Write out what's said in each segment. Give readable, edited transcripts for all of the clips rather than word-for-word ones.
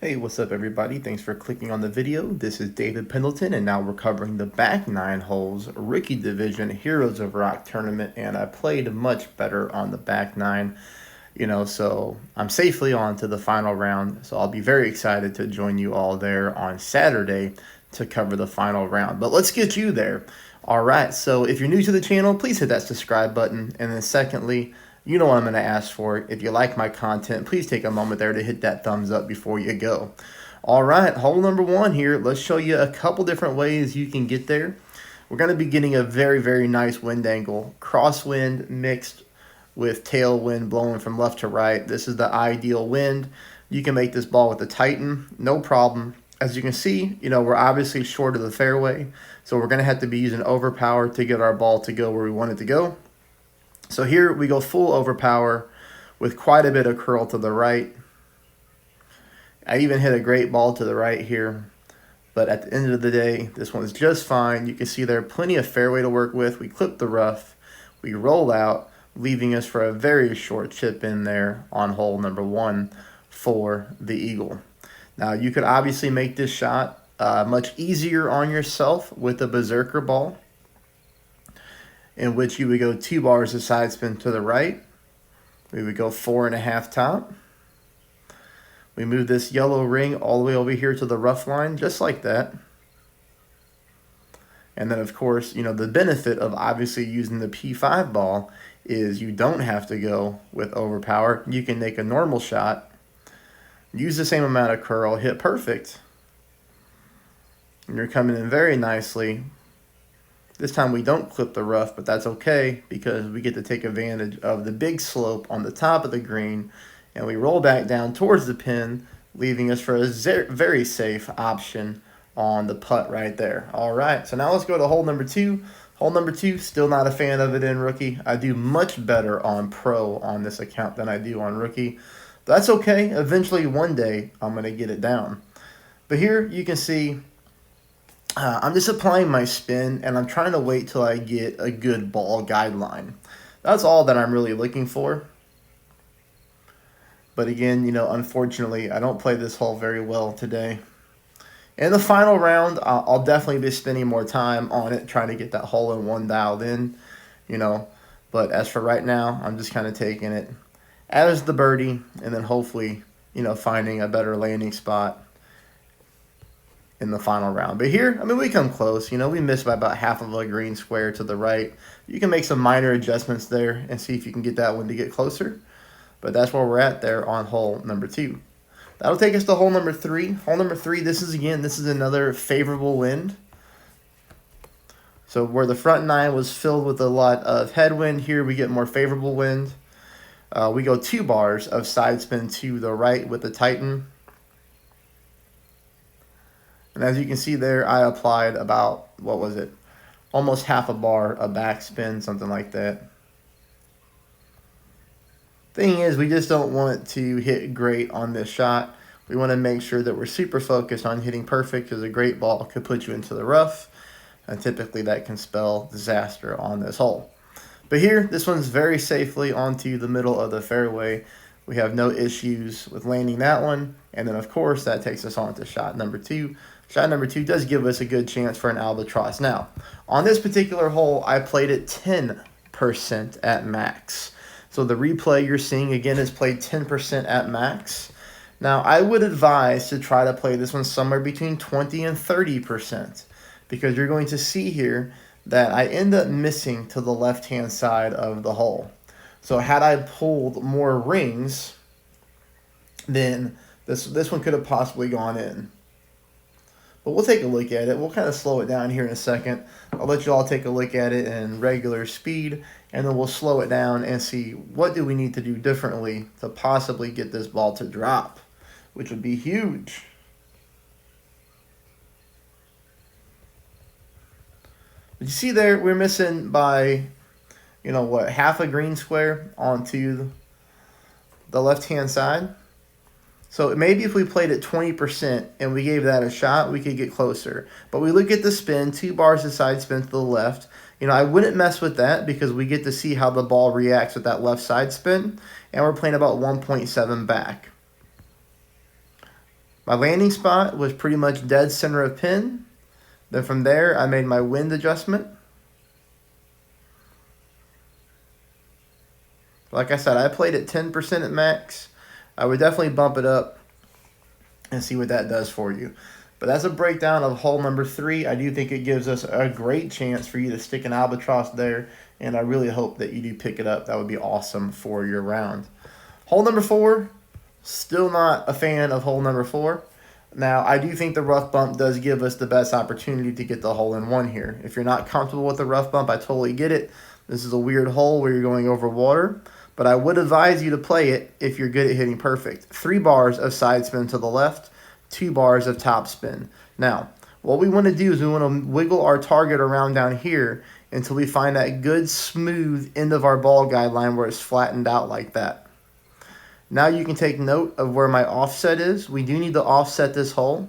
Hey, what's up everybody? Thanks for clicking on the video. This is David Pendleton and now we're covering the back 9 holes Rookie Division Heroes of Rock tournament, and I played much better on the back 9, so I'm safely on to the final round. So I'll be very excited to join you all there on Saturday to cover the final round. But let's get you there. All right, so if you're new to the channel, please hit that subscribe button, and then secondly, you know what I'm going to ask for. If you like my content, please take a moment there to hit that thumbs up before you go. All right, hole number 1 here. Let's show you a couple different ways you can get there. We're going to be getting a very, very nice wind angle. Crosswind mixed with tailwind blowing from left to right. This is the ideal wind. You can make this ball with the Titan, no problem. As you can see, we're obviously short of the fairway, so we're going to have to be using overpower to get our ball to go where we want it to go. So here we go full overpower with quite a bit of curl to the right. I even hit a great ball to the right here. But at the end of the day, this one's just fine. You can see there plenty of fairway to work with. We clip the rough. We roll out, leaving us for a very short chip in there on hole number 1 for the eagle. Now, you could obviously make this shot much easier on yourself with a berserker ball, in which you would go 2 bars of side spin to the right. We would go 4.5 top. We move this yellow ring all the way over here to the rough line, just like that. And then, of course, the benefit of obviously using the P5 ball is you don't have to go with overpower. You can make a normal shot, use the same amount of curl, hit perfect. And you're coming in very nicely. This time we don't clip the rough, but that's okay because we get to take advantage of the big slope on the top of the green, and we roll back down towards the pin, leaving us for a very safe option on the putt right there. All right, so now let's go to hole number 2. Hole number 2, still not a fan of it in Rookie. I do much better on Pro on this account than I do on Rookie. But that's okay. Eventually, one day, I'm going to get it down. But here you can see I'm just applying my spin, and I'm trying to wait till I get a good ball guideline. That's all that I'm really looking for. But again, unfortunately, I don't play this hole very well today. In the final round, I'll definitely be spending more time on it, trying to get that hole-in-one dialed in, But as for right now, I'm just kind of taking it as the birdie, and then hopefully, finding a better landing spot in the final round. But here, we come close. We missed by about half of a green square to the right. You can make some minor adjustments there and see if you can get that one to get closer. But that's where we're at there on hole number 2. That'll take us to hole number 3. Hole number 3, this is another favorable wind. So where the front 9 was filled with a lot of headwind, here we get more favorable wind. We go 2 bars of side spin to the right with the Titan. And as you can see there, I applied about, almost half a bar of backspin, something like that. Thing is, we just don't want to hit great on this shot. We want to make sure that we're super focused on hitting perfect, because a great ball could put you into the rough, and typically that can spell disaster on this hole. But here, this one's very safely onto the middle of the fairway. We have no issues with landing that one, and then of course that takes us on to shot number 2. Shot number 2 does give us a good chance for an albatross. Now, on this particular hole, I played it 10% at max. So the replay you're seeing, again, is played 10% at max. Now, I would advise to try to play this one somewhere between 20 and 30%, because you're going to see here that I end up missing to the left-hand side of the hole. So had I pulled more rings, then this one could have possibly gone in. But we'll take a look at it. We'll kind of slow it down here in a second. I'll let you all take a look at it in regular speed, and then we'll slow it down and see what do we need to do differently to possibly get this ball to drop, which would be huge. But you see there, we're missing by, half a green square onto the left-hand side. So maybe if we played at 20% and we gave that a shot, we could get closer. But we look at the spin, 2 bars of side spin to the left. I wouldn't mess with that because we get to see how the ball reacts with that left side spin. And we're playing about 1.7 back. My landing spot was pretty much dead center of pin. Then from there, I made my wind adjustment. Like I said, I played at 10% at max. I would definitely bump it up and see what that does for you. But that's a breakdown of hole number 3. I do think it gives us a great chance for you to stick an albatross there, and I really hope that you do pick it up. That would be awesome for your round. Hole number 4, still not a fan of hole number 4. Now, I do think the rough bump does give us the best opportunity to get the hole-in-one here. If you're not comfortable with the rough bump, I totally get it. This is a weird hole where you're going over water, but I would advise you to play it if you're good at hitting perfect. 3 bars of side spin to the left, 2 bars of top spin. Now, what we want to do is we want to wiggle our target around down here until we find that good smooth end of our ball guideline where it's flattened out like that. Now you can take note of where my offset is. We do need to offset this hole.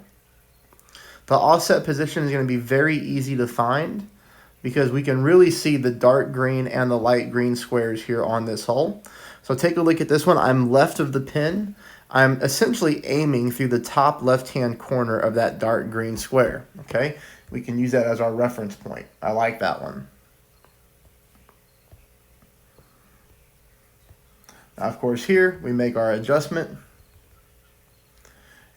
The offset position is going to be very easy to find because we can really see the dark green and the light green squares here on this hole. So take a look at this one. I'm left of the pin. I'm essentially aiming through the top left-hand corner of that dark green square. Okay, we can use that as our reference point. I like that one. Now, of course, here we make our adjustment,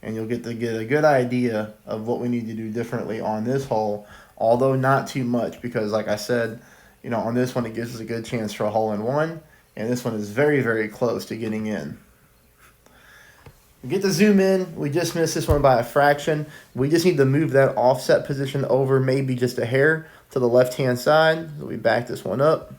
and you'll get to get a good idea of what we need to do differently on this hole, although not too much because, like I said, you know, on this one it gives us a good chance for a hole-in-one, and this one is very, very close to getting in. We get to zoom in. We just missed this one by a fraction. We just need to move that offset position over maybe just a hair to the left-hand side. So we back this one up.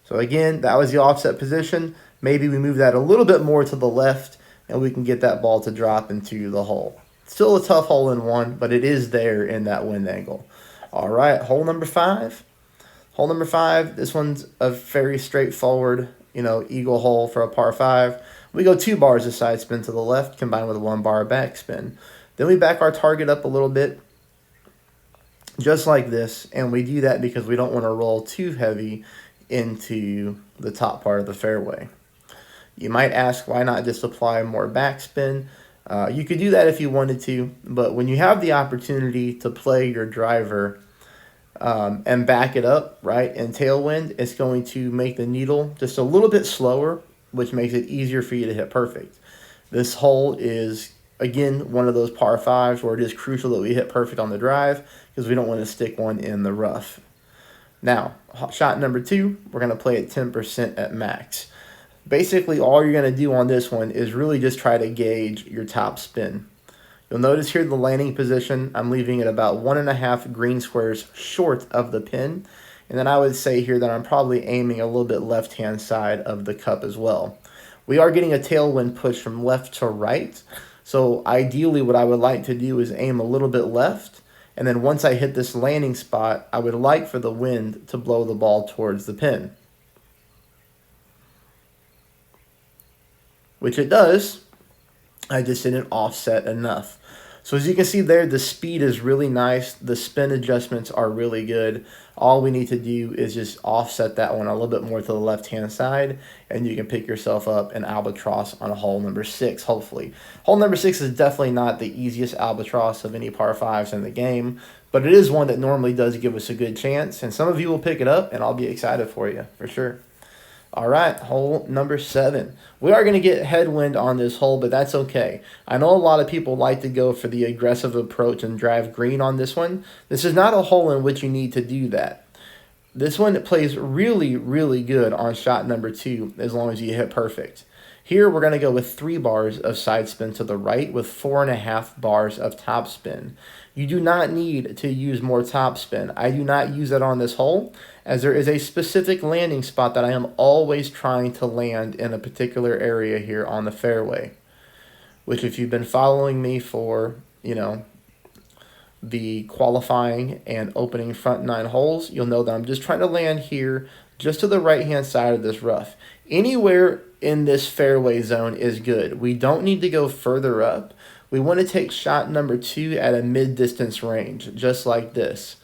So again, that was the offset position. Maybe we move that a little bit more to the left and we can get that ball to drop into the hole. Still a tough hole-in-one, but it is there in that wind angle. All right, hole number 5. Hole number 5, this one's a very straightforward, eagle hole for a par 5. We go 2 bars of side spin to the left combined with a 1 bar back spin. Then we back our target up a little bit, just like this, and we do that because we don't want to roll too heavy into the top part of the fairway. You might ask, why not just apply more backspin? You could do that if you wanted to, but when you have the opportunity to play your driver and back it up, right, in tailwind, it's going to make the needle just a little bit slower, which makes it easier for you to hit perfect. This hole is, again, one of those par 5s where it is crucial that we hit perfect on the drive because we don't want to stick one in the rough. Now, shot number 2, we're going to play at 10% at max. Basically, all you're going to do on this one is really just try to gauge your top spin. You'll notice here the landing position, I'm leaving it about 1.5 green squares short of the pin. And then I would say here that I'm probably aiming a little bit left-hand side of the cup as well. We are getting a tailwind push from left to right. So ideally what I would like to do is aim a little bit left. And then once I hit this landing spot, I would like for the wind to blow the ball towards the pin. Which it does. I just didn't offset enough. So as you can see there, the speed is really nice. The spin adjustments are really good. All we need to do is just offset that one a little bit more to the left-hand side, and you can pick yourself up an albatross on a hole number 6, hopefully. Hole number 6 is definitely not the easiest albatross of any par 5s in the game, but it is one that normally does give us a good chance, and some of you will pick it up, and I'll be excited for you, for sure. All right, hole number 7. We are going to get headwind on this hole, but that's okay. I know a lot of people like to go for the aggressive approach and drive green on this one. This is not a hole in which you need to do that. This one plays really, really good on shot number 2 as long as you hit perfect. Here we're going to go with 3 bars of side spin to the right with 4.5 bars of top spin. You do not need to use more top spin. I do not use that on this hole as there is a specific landing spot that I am always trying to land in a particular area here on the fairway. Which if you've been following me for, the qualifying and opening front 9 holes, you'll know that I'm just trying to land here just to the right-hand side of this rough. Anywhere in this fairway zone is good. We don't need to go further up. We want to take shot number 2 at a mid-distance range, just like this.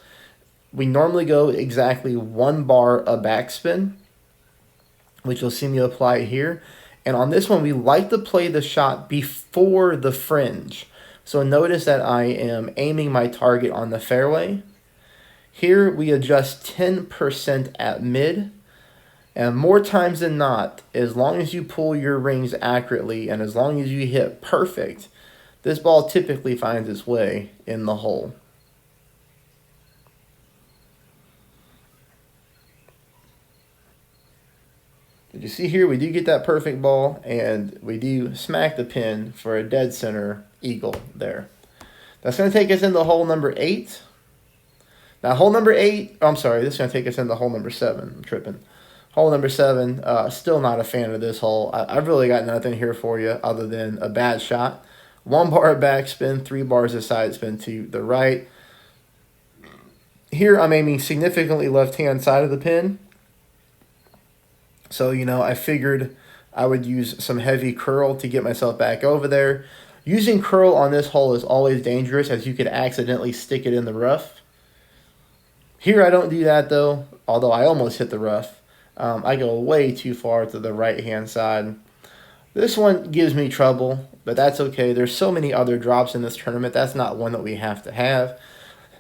We normally go exactly 1 bar of backspin, which you'll see me apply here. And on this one, we like to play the shot before the fringe. So notice that I am aiming my target on the fairway. Here we adjust 10% at mid. And more times than not, as long as you pull your rings accurately and as long as you hit perfect, this ball typically finds its way in the hole. Did you see here, we do get that perfect ball, and we do smack the pin for a dead center eagle there. That's going to take us into hole number 8. Now, hole number 8, I'm sorry, this is going to take us into hole number 7. I'm tripping. Hole number 7, still not a fan of this hole. I've really got nothing here for you other than a bad shot. 1 bar of backspin, 3 bars of side spin to the right. Here, I'm aiming significantly left-hand side of the pin. So, I figured I would use some heavy curl to get myself back over there. Using curl on this hole is always dangerous, as you could accidentally stick it in the rough. Here, I don't do that, though, although I almost hit the rough. I go way too far to the right-hand side. This one gives me trouble, but that's okay. There's so many other drops in this tournament. That's not one that we have to have.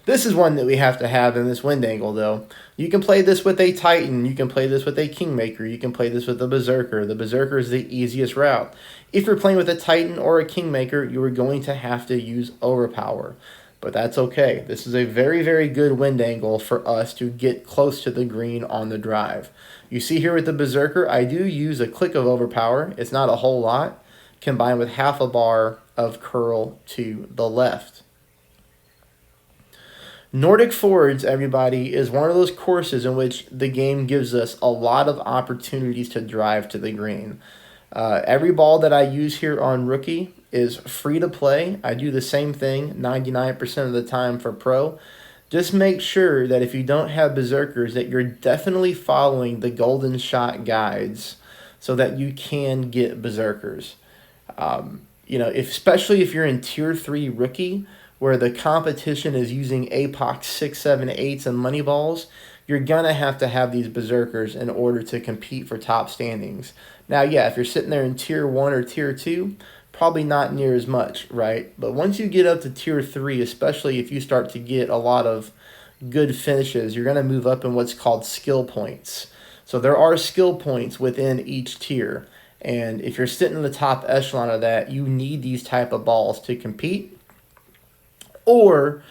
This is one that we have to have in this wind angle, though. You can play this with a Titan. You can play this with a Kingmaker. You can play this with a Berserker. The Berserker is the easiest route. If you're playing with a Titan or a Kingmaker, you are going to have to use Overpower. But that's okay. This is a very, very good wind angle for us to get close to the green on the drive. You see here with the Berserker, I do use a click of Overpower. It's not a whole lot, combined with half a bar of curl to the left. Nordic Forge, everybody, is one of those courses in which the game gives us a lot of opportunities to drive to the green. Every ball that I use here on Rookie is free to play. I do the same thing 99% of the time for Pro. Just make sure that if you don't have Berserkers, that you're definitely following the Golden Shot guides so that you can get Berserkers. Especially if you're in Tier 3 Rookie, where the competition is using APOC 6, 7, 8s and money balls, you're going to have these Berserkers in order to compete for top standings. Now, yeah, if you're sitting there in Tier 1 or Tier 2, probably not near as much, right? But once you get up to Tier 3, especially if you start to get a lot of good finishes, you're going to move up in what's called skill points. So there are skill points within each tier. And if you're sitting in the top echelon of that, you need these type of balls to compete. Or,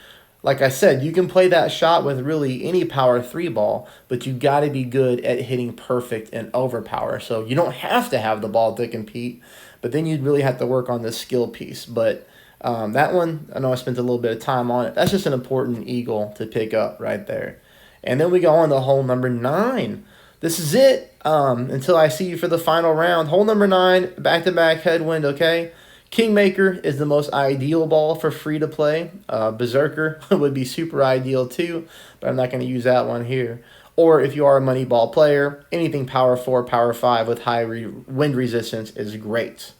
like I said, you can play that shot with really any power 3 ball, but you got to be good at hitting perfect and overpower. So you don't have to have the ball to compete, but then you'd really have to work on the skill piece. But that one, I know I spent a little bit of time on it. That's just an important eagle to pick up right there. And then we go on to hole number 9. This is it until I see you for the final round. Hole number 9, back-to-back headwind, okay? Kingmaker is the most ideal ball for free to play. Berserker would be super ideal too, but I'm not going to use that one here. Or if you are a money ball player, anything power 4, power 5 with high wind resistance is great.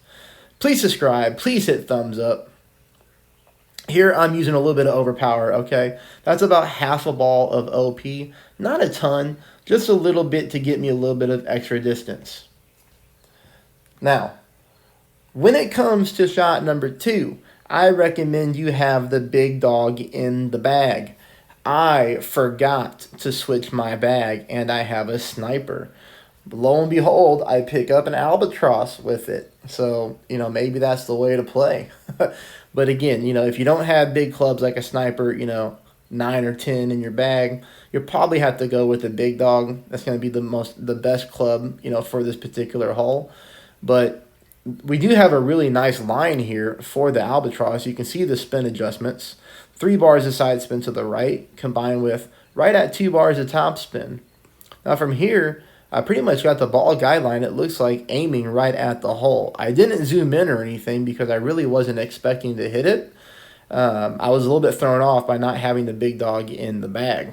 Please subscribe. Please hit thumbs up. Here I'm using a little bit of overpower, okay? That's about half a ball of OP. Not a ton, just a little bit to get me a little bit of extra distance. Now, when it comes to shot number 2, I recommend you have the big dog in the bag. I forgot to switch my bag, and I have a sniper. Lo and behold, I pick up an albatross with it. So, maybe that's the way to play. But again, if you don't have big clubs like a sniper, 9 or 10 in your bag, you'll probably have to go with the big dog. That's going to be the best club, for this particular hole. But we do have a really nice line here for the albatross. You can see the spin adjustments. 3 bars of side spin to the right, combined with right at 2 bars of top spin. Now from here, I pretty much got the ball guideline, it looks like, aiming right at the hole. I didn't zoom in or anything because I really wasn't expecting to hit it. I was a little bit thrown off by not having the big dog in the bag.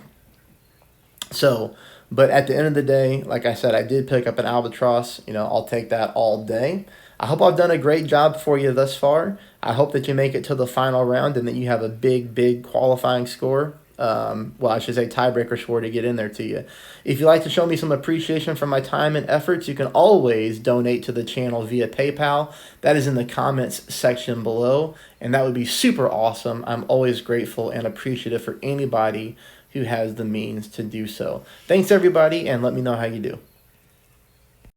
But at the end of the day, like I said, I did pick up an albatross. I'll take that all day. I hope I've done a great job for you thus far. I hope that you make it to the final round and that you have a big, big qualifying score. well, I should say tiebreaker score to get in there to you. If you'd like to show me some appreciation for my time and efforts, you can always donate to the channel via PayPal. That is in the comments section below, and that would be super awesome. I'm always grateful and appreciative for anybody who has the means to do so. Thanks, everybody, and let me know how you do.